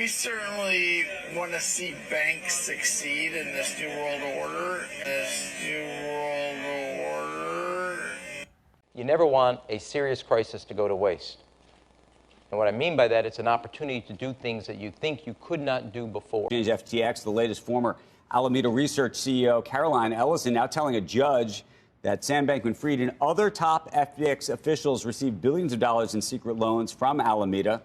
We certainly want to see banks succeed in this new world order. You never want a serious crisis to go to waste. And what I mean by that, it's an opportunity to do things that you think you could not do before. FTX, the latest former Alameda Research CEO Caroline Ellison now telling a judge that Sam Bankman-Fried and other top FTX officials received billions of dollars in secret loans from Alameda.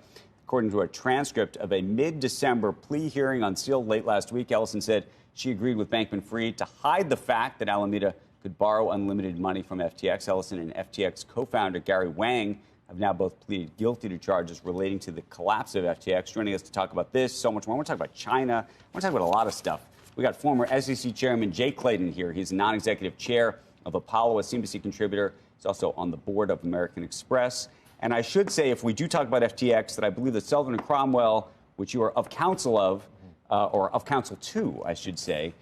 According to a transcript of a mid-December plea hearing unsealed late last week, Ellison said she agreed with Bankman-Fried to hide the fact that Alameda could borrow unlimited money from FTX. Ellison and FTX co-founder Gary Wang have now both pleaded guilty to charges relating to the collapse of FTX. Joining us to talk about this, so much more. I want to talk about China. I want to talk about a lot of stuff. We got former SEC Chairman Jay Clayton here. He's a non-executive chair of Apollo, a CNBC contributor. He's also on the board of American Express. And I should say, if we do talk about FTX, that I believe that Sullivan and Cromwell, which you are of counsel of, or of counsel to, I should say,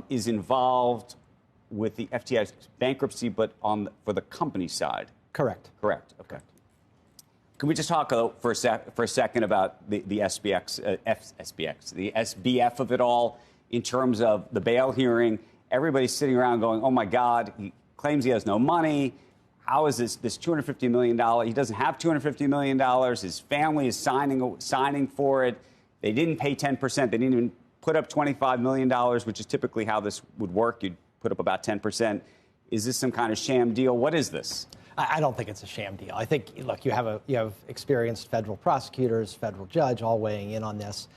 is involved with the FTX bankruptcy, but for the company side. Correct. Correct. Okay. Can we just talk for a second about the SBX, the SBF of it all in terms of the bail hearing? Everybody's sitting around going, "Oh my God, he claims he has no money. How is this $250 million? He doesn't have $250 million. His family is signing for it. They didn't pay 10%. They didn't even put up $25 million, which is typically how this would work. You'd put up about 10%. Is this some kind of sham deal? What is this?" I don't think it's a sham deal. I think, look, you have experienced federal prosecutors, federal judge, all weighing in on this.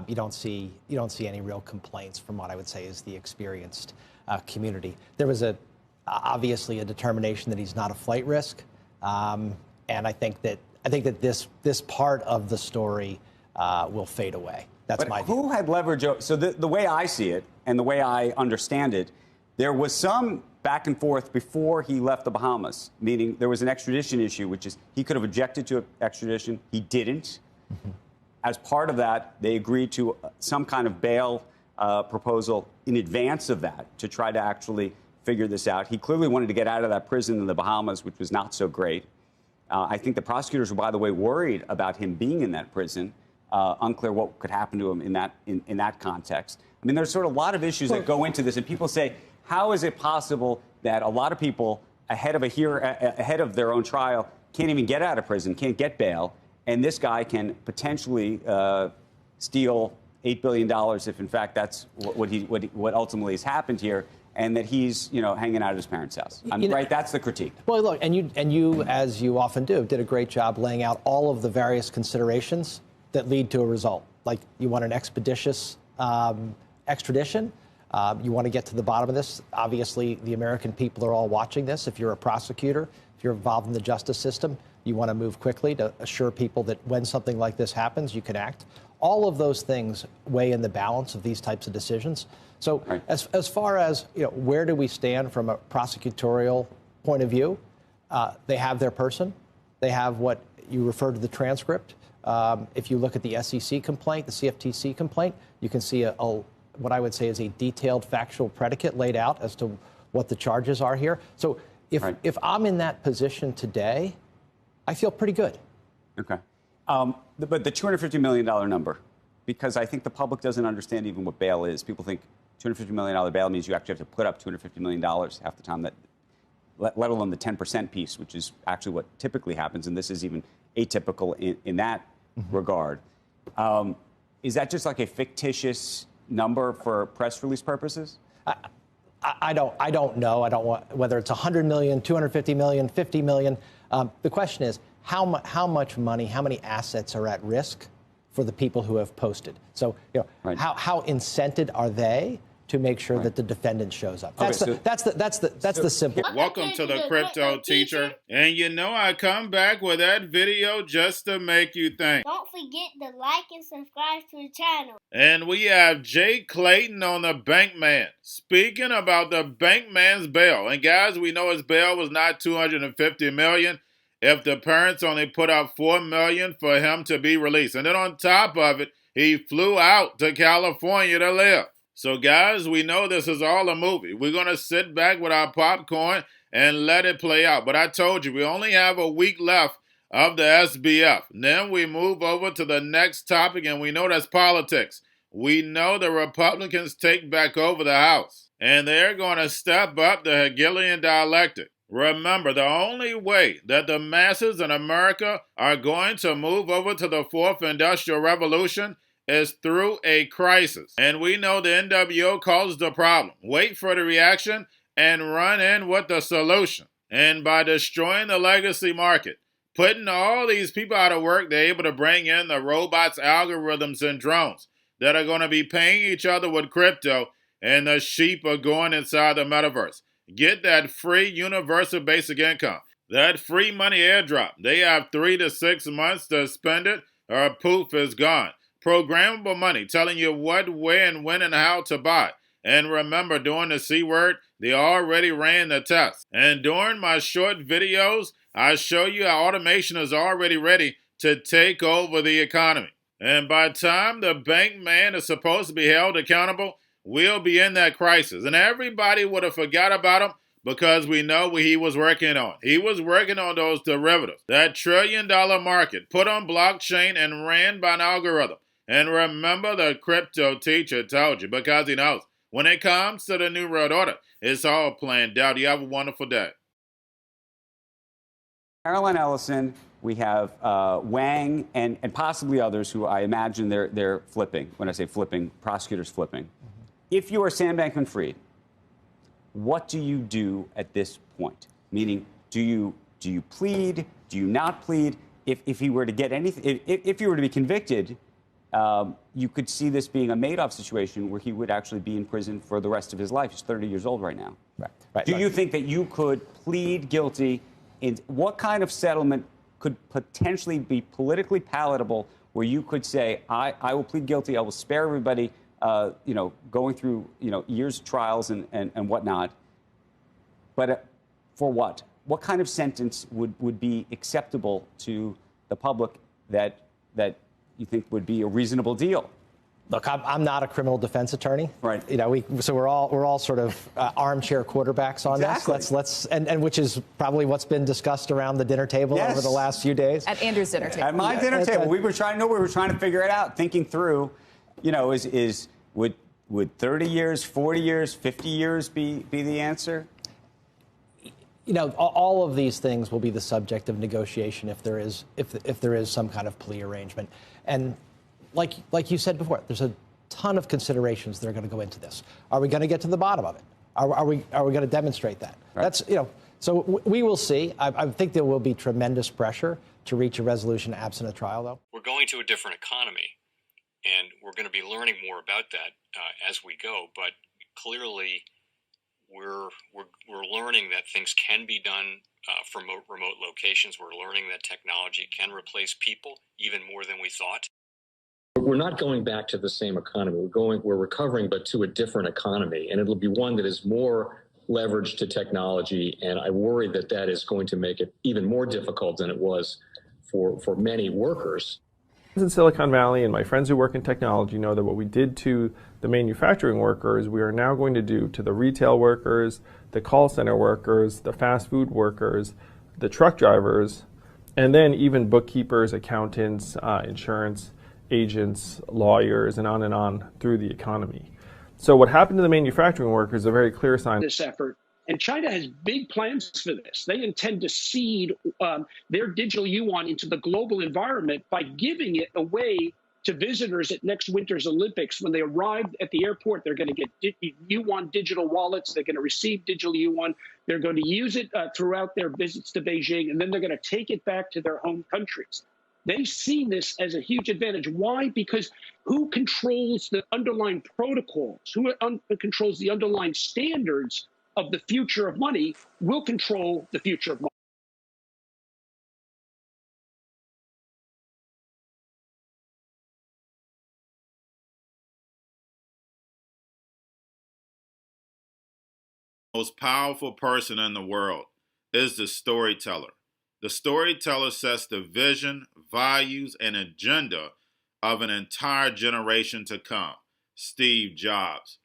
You don't see any real complaints from what I would say is the experienced community. There was obviously a determination that he's not a flight risk, and I think that this part of the story will fade away. That's my view. Who had leverage? So the way I see it and the way I understand it, there was some back and forth before he left the Bahamas, meaning there was an extradition issue, which is he could have objected to extradition. He didn't. Mm-hmm. As part of that, they agreed to some kind of bail proposal in advance of that to try to actually figure this out. He clearly wanted to get out of that prison in the Bahamas, which was not so great. I think the prosecutors were, by the way, worried about him being in that prison. Unclear what could happen to him in that context. I mean, there's sort of a lot of issues that go into this, and people say, how is it possible that a lot of people ahead of their own trial can't even get out of prison, can't get bail, and this guy can potentially steal $8 billion if, in fact, that's what ultimately has happened here, and that he's hanging out at his parents' house. Right? That's the critique. Well, look, and you, as you often do, did a great job laying out all of the various considerations that lead to a result. Like, you want an expeditious extradition. You want to get to the bottom of this. Obviously, the American people are all watching this. If you're a prosecutor, if you're involved in the justice system, you want to move quickly to assure people that when something like this happens, you can act. All of those things weigh in the balance of these types of decisions. So right. as far as where do we stand from a prosecutorial point of view, they have their person. They have what you refer to the transcript. If you look at the SEC complaint, the CFTC complaint, you can see what I would say is a detailed factual predicate laid out as to what the charges are here. So if I'm in that position today, I feel pretty good. Okay. But the $250 million number, because I think the public doesn't understand even what bail is. People think $250 million bail means you actually have to put up $250 million half the time, let alone the 10% piece, which is actually what typically happens. And this is even atypical in that regard. Is that just like a fictitious number for press release purposes? I don't know. I don't want whether it's 100 million, 250 million, 50 million. The question is how much money, how many assets are at risk for the people who have posted? So how incented are they to make sure that the defendant shows up? That's the simple. Welcome to the Crypto Teacher. And I come back with that video just to make you think. Don't forget to like and subscribe to the channel. And we have Jay Clayton on the Bankman, speaking about the Bankman's bail. And guys, we know his bail was not $250 million if the parents only put up $4 million for him to be released. And then on top of it, he flew out to California to live. So, guys, we know this is all a movie. We're going to sit back with our popcorn and let it play out. But I told you, we only have a week left of the SBF. Then we move over to the next topic, and we know that's politics. We know the Republicans take back over the House, and they're going to step up the Hegelian dialectic. Remember, the only way that the masses in America are going to move over to the fourth industrial revolution is through a crisis. And we know the NWO caused the problem. Wait for the reaction and run in with the solution. And by destroying the legacy market, putting all these people out of work, they're able to bring in the robots, algorithms, and drones that are going to be paying each other with crypto, and the sheep are going inside the metaverse. Get that free universal basic income, that free money airdrop. They have 3 to 6 months to spend it, or poof, is gone. Programmable money, telling you what, where, and when, and how to buy. And remember, during the C word, they already ran the test. And during my short videos, I show you how automation is already ready to take over the economy. And by the time the bank man is supposed to be held accountable, we'll be in that crisis. And everybody would have forgot about him because we know what he was working on. He was working on those derivatives, that $1 trillion market put on blockchain and ran by an algorithm. And remember, the crypto teacher told you, because he knows when it comes to the New World Order, it's all planned out. You have a wonderful day. Caroline Ellison, we have Wang, and possibly others who I imagine they're flipping. When I say flipping, prosecutors flipping. If you are Sam Bankman-Fried, what do you do at this point? Meaning, do you plead? Do you not plead? If he were to get anything, if he were to be convicted, you could see this being a Madoff situation where he would actually be in prison for the rest of his life. He's 30 years old right now. Right. Do you think that you could plead guilty? What kind of settlement could potentially be politically palatable where you could say, I will plead guilty, I will spare everybody, going through, years of trials and whatnot. But for what? What kind of sentence would be acceptable to the public that you think would be a reasonable deal? Look, I'm not a criminal defense attorney. Right. So we're all sort of armchair quarterbacks on this. Let's and which is probably what's been discussed around the dinner table over the last few days. At Andrew's dinner table. At my dinner table, we were trying to figure it out, thinking through, would 30 years, 40 years, 50 years be the answer? All of these things will be the subject of negotiation if there is some kind of plea arrangement. And like you said before, there's a ton of considerations that are going to go into this. Are we going to get to the bottom of it? Are we going to demonstrate that? Right. That's So we will see. I think there will be tremendous pressure to reach a resolution absent a trial, though. We're going to a different economy, and we're going to be learning more about that as we go. But clearly, we're learning that things can be done from remote locations. We're learning that technology can replace people even more than we thought. We're not going back to the same economy. We're recovering, but to a different economy, and it'll be one that is more leveraged to technology. And I worry that is going to make it even more difficult than it was for many workers. In Silicon Valley, and my friends who work in technology know that what we did to the manufacturing workers, we are now going to do to the retail workers, the call center workers, the fast food workers, the truck drivers, and then even bookkeepers, accountants, insurance agents, lawyers, and on through the economy. So what happened to the manufacturing workers is a very clear sign. This effort. And China has big plans for this. They intend to seed their digital yuan into the global environment by giving it away to visitors at next winter's Olympics. When they arrive at the airport, they're going to get yuan digital wallets. They're going to receive digital yuan. They're going to use it throughout their visits to Beijing, and then they're going to take it back to their home countries. They see this as a huge advantage. Why? Because who controls the underlying protocols, who controls the underlying standards of the future of money will control the future of money. Most powerful person in the world is the storyteller. The storyteller sets the vision, values, and agenda of an entire generation to come. Steve Jobs.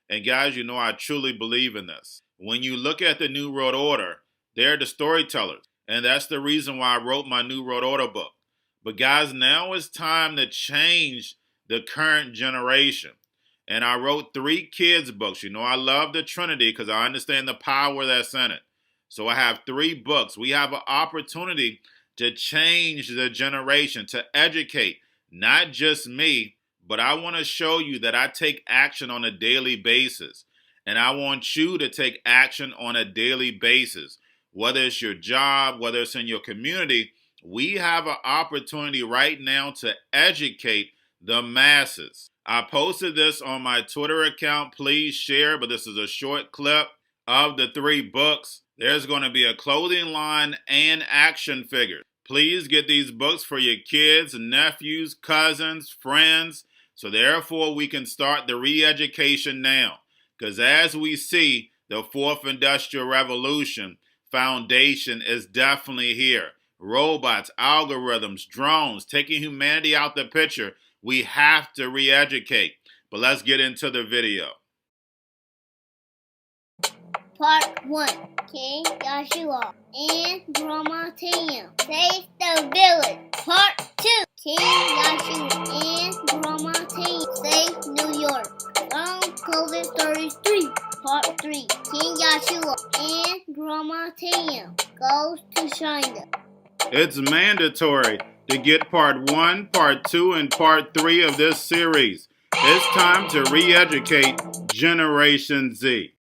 And guys, I truly believe in this. When you look at the New World Order, they're the storytellers. And that's the reason why I wrote my New World Order book. But guys, now it's time to change the current generation. And I wrote 3 kids' books. You know, I love the Trinity because I understand the power that's in it. So I have 3 books. We have an opportunity to change the generation, to educate, not just me, but I want to show you that I take action on a daily basis. And I want you to take action on a daily basis. Whether it's your job, whether it's in your community, we have an opportunity right now to educate the masses. I posted this on my Twitter account. Please share, but this is a short clip of the 3 books. There's going to be a clothing line and action figures. Please get these books for your kids, nephews, cousins, friends, so therefore we can start the re-education now. Because as we see, the 4th Industrial Revolution foundation is definitely here. Robots, algorithms, drones, taking humanity out the picture. We have to re-educate. But let's get into the video. Part 1. King Joshua and Grandma Tam save the village. Part 2. King Joshua and Grandma Tam save New York from COVID stories 3. Part 3. King Joshua and Grandma Tam goes to China. It's mandatory to get part 1, part 2, and part 3 of this series. It's time to re-educate Generation Z.